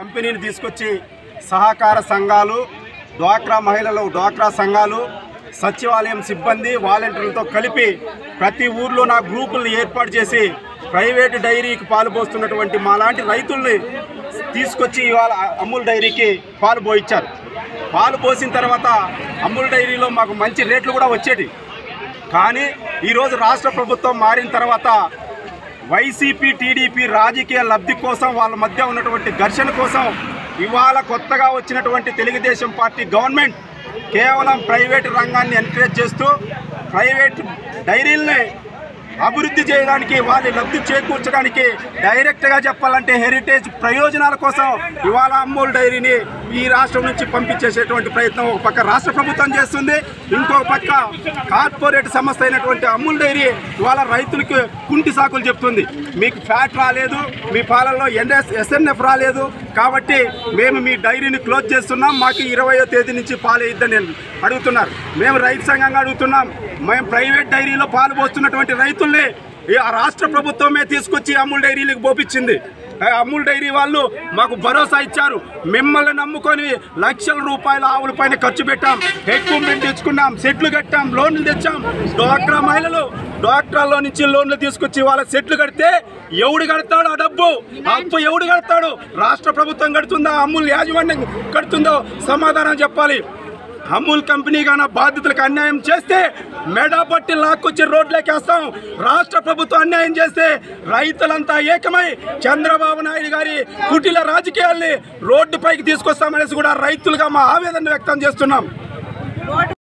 కంపెనీని తీసుకొచ్చి సహకార సంఘాలు, డ్వాక్రా మహిళలు, డ్వాక్రా సంఘాలు, సచివాలయం సిబ్బంది, వాలంటీర్లతో కలిపి ప్రతి ఊర్లో నా గ్రూపులను ఏర్పాటు చేసి ప్రైవేటు డైరీకి పాలు పోస్తున్నటువంటి మాలాంటి రైతుల్ని తీసుకొచ్చి ఇవాళ అమూల్ డైరీకి పాలు పోయించారు. పాలు పోసిన తర్వాత అమూల్ డైరీలో మాకు మంచి రేట్లు కూడా వచ్చేటి. కానీ ఈరోజు రాష్ట్ర ప్రభుత్వం మారిన తర్వాత వైసీపీ, టీడీపీ రాజకీయ లబ్ధి కోసం, వాళ్ళ మధ్య ఉన్నటువంటి ఘర్షణ కోసం ఇవాళ కొత్తగా వచ్చినటువంటి తెలుగుదేశం పార్టీ గవర్నమెంట్ కేవలం ప్రైవేటు రంగాన్ని ఎంకరేజ్ చేస్తూ ప్రైవేట్ డైరీల్ని అభివృద్ధి చేయడానికి, వాళ్ళ లబ్ధి చేకూర్చడానికి, డైరెక్ట్గా చెప్పాలంటే హెరిటేజ్ ప్రయోజనాల కోసం ఇవాళ అమూల్ డైరీని ఈ రాష్ట్రం నుంచి పంపించేసేటువంటి ప్రయత్నం ఒక పక్క రాష్ట్ర ప్రభుత్వం చేస్తుంది. ఇంకొక పక్క కార్పొరేట్ సంస్థ అయినటువంటి అమూల్ డైరీ ఇవాళ రైతులకి కుంటి సాకులు చెప్తుంది. మీకు ఫ్యాట్ రాలేదు, మీ పాలల్లో SNF రాలేదు, కాబట్టి మేము మీ డైరీని క్లోజ్ చేస్తున్నాం, మాకు 20వ తేదీ నుంచి పాలు ఇద్దని అడుగుతున్నారు. మేము రైతు సంఘంగా అడుగుతున్నాం. మేము ప్రైవేట్ డైరీలో పాలు పోస్తున్నటువంటి రైతుల్ని ఆ రాష్ట్ర ప్రభుత్వమే తీసుకొచ్చి అమూల్ డైరీలకు పోపించింది. అమూల్ డైరీ వాళ్ళు మాకు భరోసా ఇచ్చారు. మిమ్మల్ని నమ్ముకొని లక్షల రూపాయల ఆవుల పైన ఖర్చు పెట్టాం, ఎక్విప్మెంట్ తెచ్చుకున్నాం, సెట్లు కట్టాం, లోన్లు తెచ్చాం. డ్వాక్రా మహిళలు డ్వాక్రాలో నుంచి లోన్లు తీసుకొచ్చి వాళ్ళ సెట్లు కడితే ఎవడు కడతాడు? ఆ డబ్బు అప్పు ఎవడు కడతాడు? రాష్ట్ర ప్రభుత్వం కడుతుందా, అమూల్ యాజమాన్యం కడుతుందో సమాధానం చెప్పాలి. అమూల్ కంపెనీ గాన బాధితులకు అన్యాయం చేస్తే మెడపట్టి లాక్కొచ్చి రోడ్లకేస్తాం. రాష్ట్ర ప్రభుత్వం అన్యాయం చేస్తే రైతులంతా ఏకమై చంద్రబాబు నాయుడు గారి కుటిల రాజకీయాల్ని రోడ్డుపైకి తీసుకొస్తామనేసి కూడా రైతులుగా మా ఆవేదన వ్యక్తం చేస్తున్నాం.